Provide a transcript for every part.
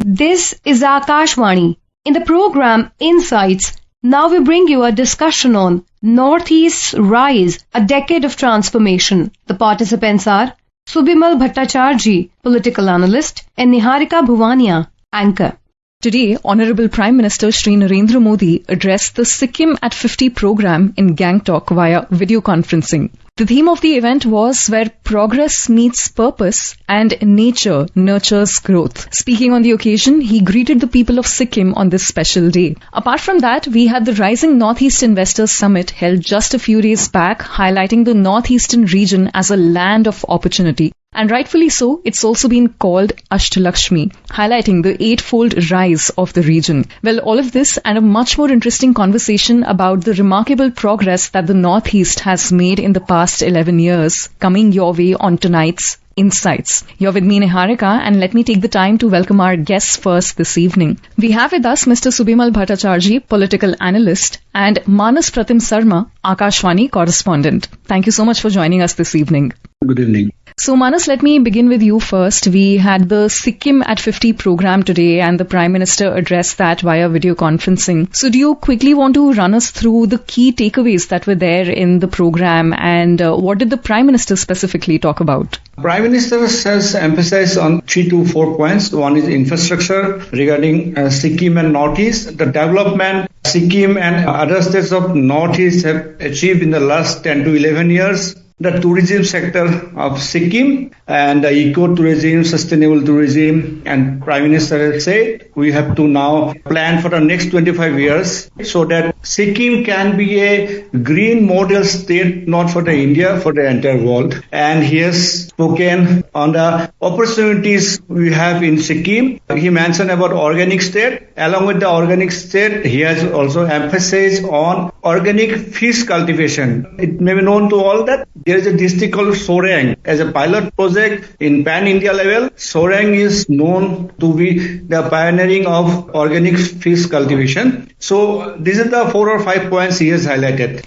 This is Akashvani. In the program Insights, now we bring you a discussion on Northeast's Rise, a Decade of Transformation. The participants are Subimal Bhattacharjee, Political Analyst, and Niharika Bhuwanika, Anchor. Today, Honorable Prime Minister Shri Narendra Modi addressed the Sikkim at 50 program in Gangtok via video conferencing. The theme of the event was where progress meets purpose and nature nurtures growth. Speaking on the occasion, he greeted the people of Sikkim on this special day. Apart from that, we had the Rising Northeast Investors Summit held just a few days back, highlighting the Northeastern region as a land of opportunity. And rightfully so, it's also been called Ashtalakshmi, highlighting the eightfold rise of the region. Well, all of this and a much more interesting conversation about the remarkable progress that the Northeast has made in the past 11 years, coming your way on tonight's Insights. You're with me, Niharika, and let me take the time to welcome our guests first this evening. We have with us Mr. Subimal Bhattacharjee, Political Analyst, and Manas Pratim Sarma, Akashvani Correspondent. Thank you so much for joining us this evening. Good evening. So Manas, let me begin with you first. We had the Sikkim at 50 program today and the Prime Minister addressed that via video conferencing. So do you quickly want to run us through the key takeaways that were there in the program and what did the Prime Minister specifically talk about? Prime Minister has emphasized on 3 to 4 points. One is infrastructure regarding Sikkim and Northeast. The development Sikkim and other states of Northeast have achieved in the last 10 to 11 years. The tourism sector of Sikkim and the eco-tourism, sustainable tourism, and Prime Minister has said we have to now plan for the next 25 years so that Sikkim can be a green model state, not for the India, for the entire world. And he has spoken on the opportunities we have in Sikkim. He mentioned about organic state. Along with the organic state, he has also emphasized on organic fish cultivation. It may be known to all that there is a district called Sorang as a pilot project in pan-India level. Sorang is known to be the pioneering of organic fish cultivation. So these are the 4 or 5 points he has highlighted.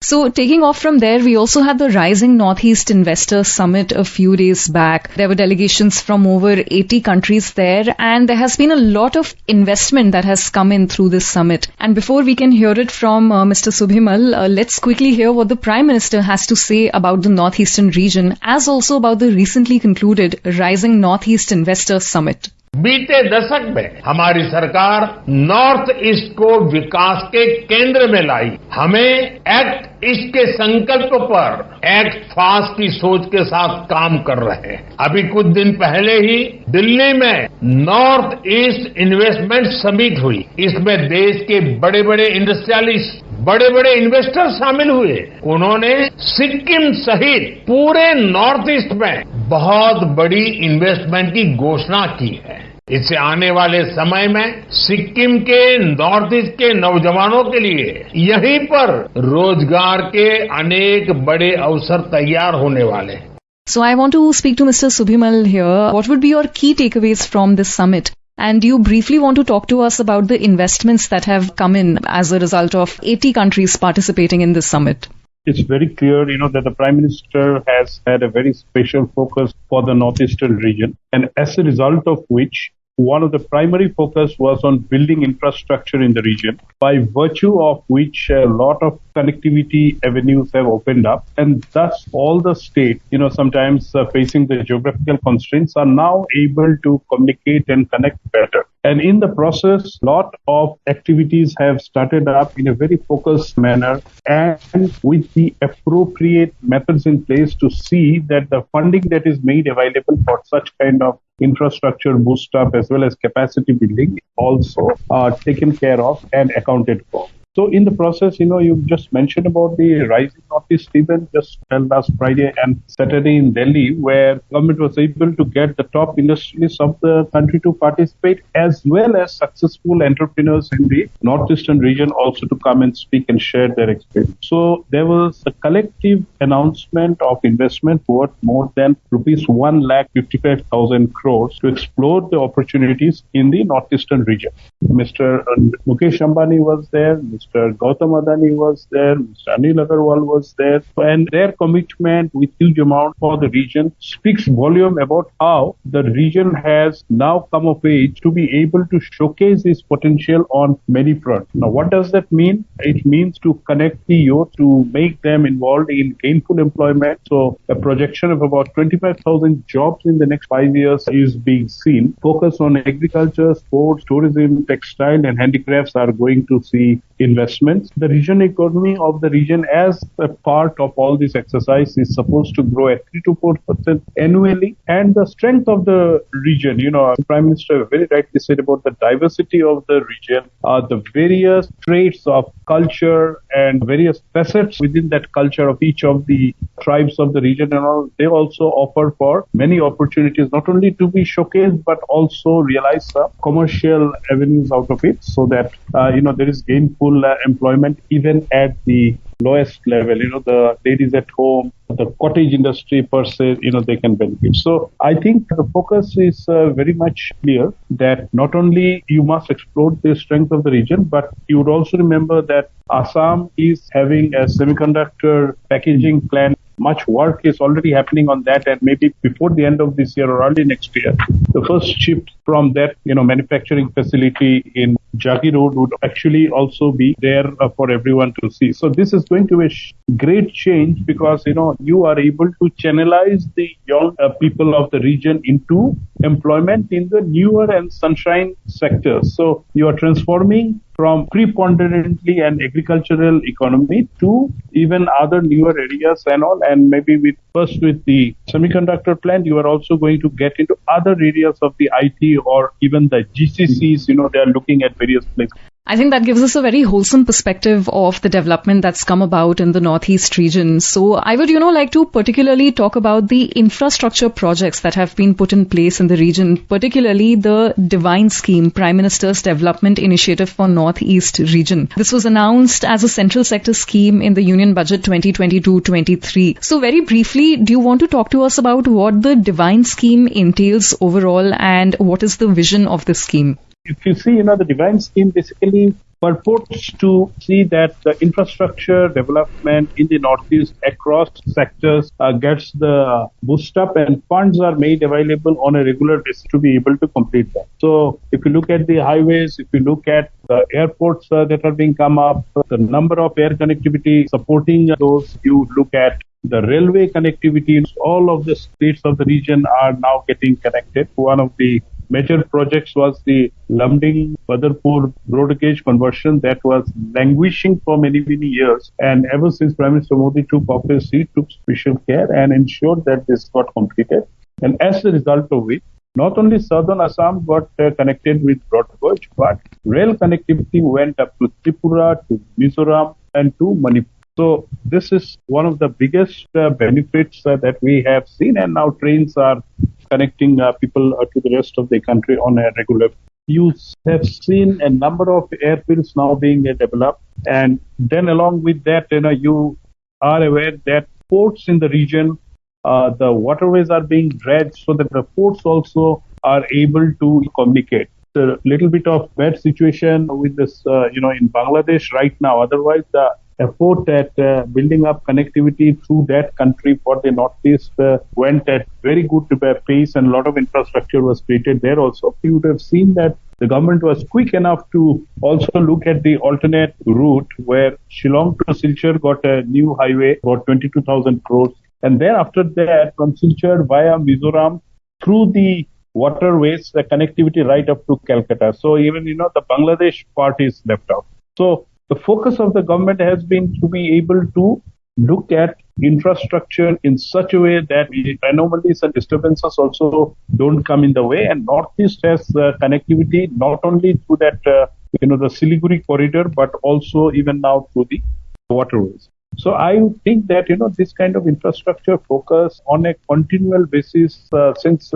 So taking off from there, we also had the Rising Northeast Investors Summit a few days back. There were delegations from over 80 countries there and there has been a lot of investment that has come in through this summit. And before we can hear it from Mr. Subimal, let's quickly hear what the Prime Minister has to say about the Northeastern region as also about the recently concluded Rising Northeast Investors Summit. बीते दशक में हमारी सरकार north east को विकास के केंद्र में लाई। हमें एक्ट ईस्ट के संकल्प पर एक्ट फास्ट की सोच के साथ काम कर रहे हैं। अभी कुछ दिन पहले ही दिल्ली में नॉर्थ ईस्ट इन्वेस्टमेंट समिट हुई। इसमें देश के बड़े बड़े इंडस्ट्रियलिस्ट, बड़े बड़े इन्वेस्टर शामिल हुए। उन्होंने सिक्किम सहित पूरे नॉर्थ ईस्ट में बहुत बड़ी इन्वेस्टमेंट की घोषणा की है। इससे आने वाले समय में सिक्किम के नॉर्थ ईस्ट के नौजवानों के लिए यहीं पर रोजगार के अनेक बड़े अवसर तैयार होने वाले हैं। So I want to speak to Mr. Subimal here. What would be your key takeaways from this summit? And do you briefly want to talk to us about the investments that have come in as a result of 80 countries participating in this summit? It's very clear, that the Prime Minister has had a very special focus for the Northeastern region. And as a result of which, one of the primary focus was on building infrastructure in the region, by virtue of which a lot of connectivity avenues have opened up. And thus all the states, sometimes facing the geographical constraints, are now able to communicate and connect better. And in the process, lot of activities have started up in a very focused manner and with the appropriate methods in place to see that the funding that is made available for such kind of infrastructure boost up as well as capacity building also are taken care of and accounted for. So in the process, you just mentioned about the Rising Northeast event just last Friday and Saturday in Delhi, where government was able to get the top industrialists of the country to participate, as well as successful entrepreneurs in the Northeastern region also to come and speak and share their experience. So there was a collective announcement of investment worth more than rupees 1,55,000 crores to explore the opportunities in the Northeastern region. Mr. Mukesh Ambani was there, Mr. Gautam Adani was there, Mr. Anil Agarwal was there, and their commitment with huge amount for the region speaks volume about how the region has now come of age to be able to showcase its potential on many fronts. Now, what does that mean? It means to connect the youth, to make them involved in gainful employment. So a projection of about 25,000 jobs in the next 5 years is being seen. Focus on agriculture, sports, tourism, textile and handicrafts are going to see investments. The region economy of the region as a part of all this exercise is supposed to grow at 3 to 4% annually. And the strength of the region, the Prime Minister very rightly said about the diversity of the region, the various traits of culture and various facets within that culture of each of the tribes of the region and all, they also offer for many opportunities, not only to be showcased, but also realize some commercial avenues out of it so that, there is gainful employment even at the lowest level. The ladies at home, the cottage industry per se, they can benefit. So I think the focus is very much clear that not only you must explore the strength of the region, but you would also remember that Assam is having a semiconductor packaging plant. Much work is already happening on that, and maybe before the end of this year or early next year, the first chip from that, manufacturing facility in Jagi Road would actually also be there for everyone to see. So this is going to be a great change because, you are able to channelize the young people of the region into employment in the newer and sunshine sectors. So you are transforming from preponderantly an agricultural economy to even other newer areas and all. And maybe with the semiconductor plant, you are also going to get into other areas of the IT or even the GCCs, they are looking at various places. I think that gives us a very wholesome perspective of the development that's come about in the Northeast region. So I would, like to particularly talk about the infrastructure projects that have been put in place in the region, particularly the Divine Scheme, Prime Minister's Development Initiative for Northeast region. This was announced as a central sector scheme in the Union Budget 2022-23. So very briefly, do you want to talk to us about what the Divine Scheme entails overall and what is the vision of the scheme? If you see, the Divine Scheme basically purports to see that the infrastructure development in the Northeast across sectors gets the boost up and funds are made available on a regular basis to be able to complete that. So if you look at the highways, if you look at the airports that are being come up, the number of air connectivity supporting those, you look at the railway connectivity, all of the states of the region are now getting connected. One of the major projects was the Lumding-Badarpur broad gauge conversion that was languishing for many, many years. And ever since Prime Minister Modi took office, he took special care and ensured that this got completed. And as a result of it, not only southern Assam got connected with broad gauge, but rail connectivity went up to Tripura, to Mizoram, and to Manipur. So this is one of the biggest benefits that we have seen, and now trains are connecting people to the rest of the country on a regular basis. You have seen a number of airfields now being developed, and then along with that, you are aware that ports in the region, the waterways are being dredged so that the ports also are able to communicate. A little bit of bad situation with this, in Bangladesh right now. Otherwise, the effort at building up connectivity through that country for the Northeast went at very good pace, and a lot of infrastructure was created there also. You would have seen that the government was quick enough to also look at the alternate route where Shillong to Silchar got a new highway for 22,000 crores. And then after that, from Silchar via Mizoram through the waterways, the connectivity right up to Calcutta. So even, the Bangladesh part is left out. So the focus of the government has been to be able to look at infrastructure in such a way that anomalies and disturbances also don't come in the way. And Northeast has connectivity not only through that, the Siliguri corridor, but also even now through the waterways. So I think that, this kind of infrastructure focus on a continual basis since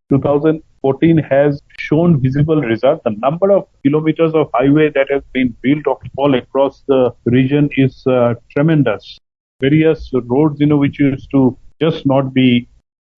2014 has shown visible results. The number of kilometers of highway that has been built all across the region is tremendous. Various roads, which used to just not be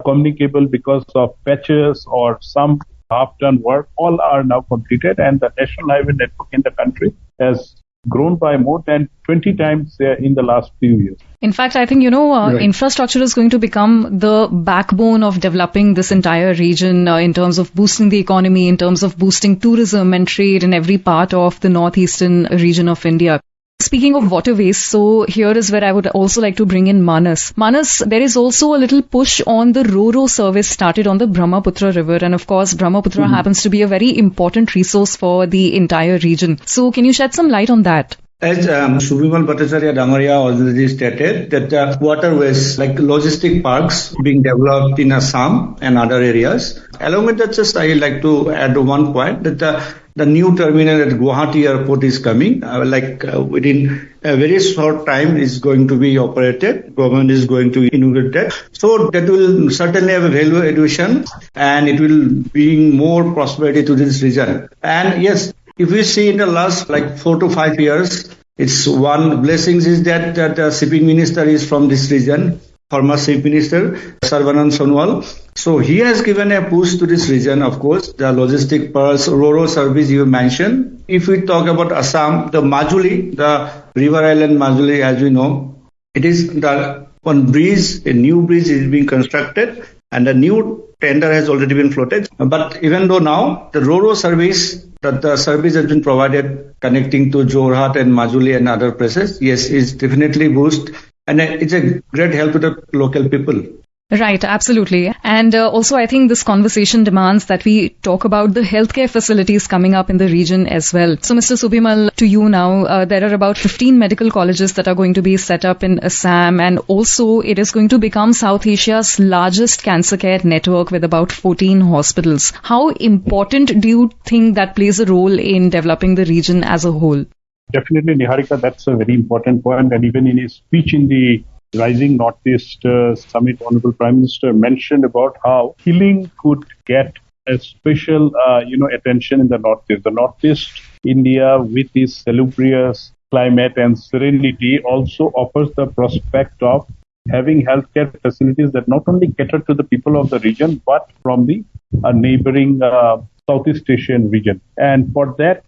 communicable because of patches or some half-done work, all are now completed, and the national highway network in the country has grown by more than 20 times in the last few years. In fact, I think, infrastructure is going to become the backbone of developing this entire region in terms of boosting the economy, in terms of boosting tourism and trade in every part of the northeastern region of India. Speaking of waterways, so here is where I would also like to bring in Manas. Manas, there is also a little push on the Ro-Ro service started on the Brahmaputra River. And of course, Brahmaputra happens to be a very important resource for the entire region. So can you shed some light on that? As Subimal Bhattacharjee Dangaria already stated, that waterways like logistic parks being developed in Assam and other areas. Along with that, just I like to add one point that the new terminal at Guwahati Airport is coming. Within a very short time is going to be operated. Government is going to inaugurate that. So that will certainly have a value addition and it will bring more prosperity to this region. And yes, if we see in the last 4 to 5 years, it's one blessings is that the shipping minister is from this region, former chief minister, Sarvanand Sonowal. So he has given a push to this region, of course, the logistic pearls, Ro-Ro service you mentioned. If we talk about Assam, the Majuli, the river island Majuli, as we know, it is the one bridge, a new bridge is being constructed and a new tender has already been floated. But even though now the Ro-Ro service, that the service has been provided connecting to Jorhat and Majuli and other places, yes, is definitely boost and it's a great help to the local people. Right, absolutely. And also I think this conversation demands that we talk about the healthcare facilities coming up in the region as well. So Mr. Subimal, to you now, there are about 15 medical colleges that are going to be set up in Assam, and also it is going to become South Asia's largest cancer care network with about 14 hospitals. How important do you think that plays a role in developing the region as a whole? Definitely, Niharika, that's a very important point. And even in his speech in the Rising Northeast Summit, Honorable Prime Minister mentioned about how healing could get a special, attention in the Northeast. The Northeast India, with its salubrious climate and serenity, also offers the prospect of having healthcare facilities that not only cater to the people of the region, but from the neighboring Southeast Asian region. And for that,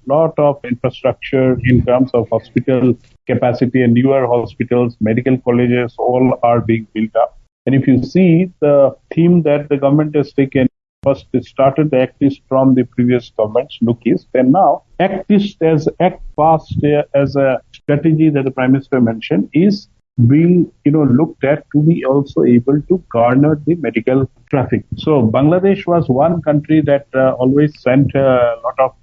lot of infrastructure in terms of hospital capacity and newer hospitals, medical colleges, all are being built up. And if you see the theme that the government has taken, first it started the Act East from the previous government's Look East, and now Act East as Act Fast as a strategy that the Prime Minister mentioned is being looked at to be also able to garner the medical traffic. So Bangladesh was one country that always sent a lot of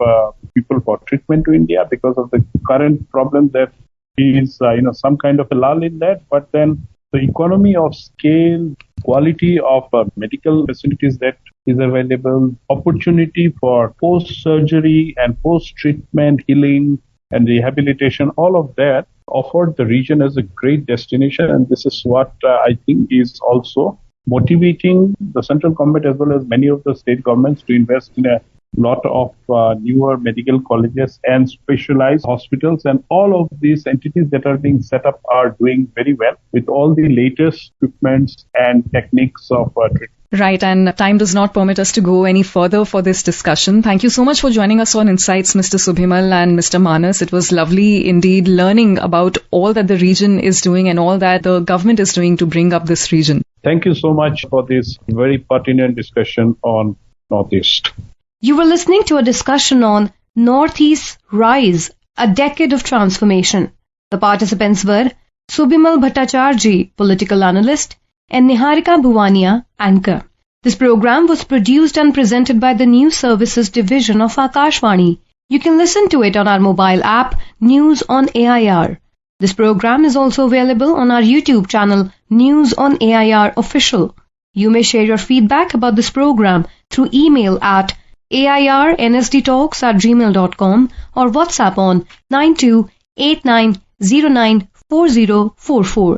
people for treatment to India because of the current problem that is some kind of a lull in that. But then the economy of scale, quality of medical facilities that is available, opportunity for post-surgery and post-treatment healing and rehabilitation, all of that offered the region as a great destination. And this is what I think is also motivating the central government as well as many of the state governments to invest in a lot of newer medical colleges and specialized hospitals. And all of these entities that are being set up are doing very well with all the latest equipments and techniques of treatment. Right, and time does not permit us to go any further for this discussion. Thank you so much for joining us on Insights, Mr. Subimal and Mr. Manas. It was lovely indeed learning about all that the region is doing and all that the government is doing to bring up this region. Thank you so much for this very pertinent discussion on Northeast. You were listening to a discussion on Northeast Rise, a decade of transformation. The participants were Subimal Bhattacharjee, political analyst, and Niharika Bhuwanika, anchor. This program was produced and presented by the News Services Division of Akashvani. You can listen to it on our mobile app, News on AIR. This program is also available on our YouTube channel, News on AIR Official. You may share your feedback about this program through email at airnsdtalks@gmail.com or WhatsApp on 9289094044.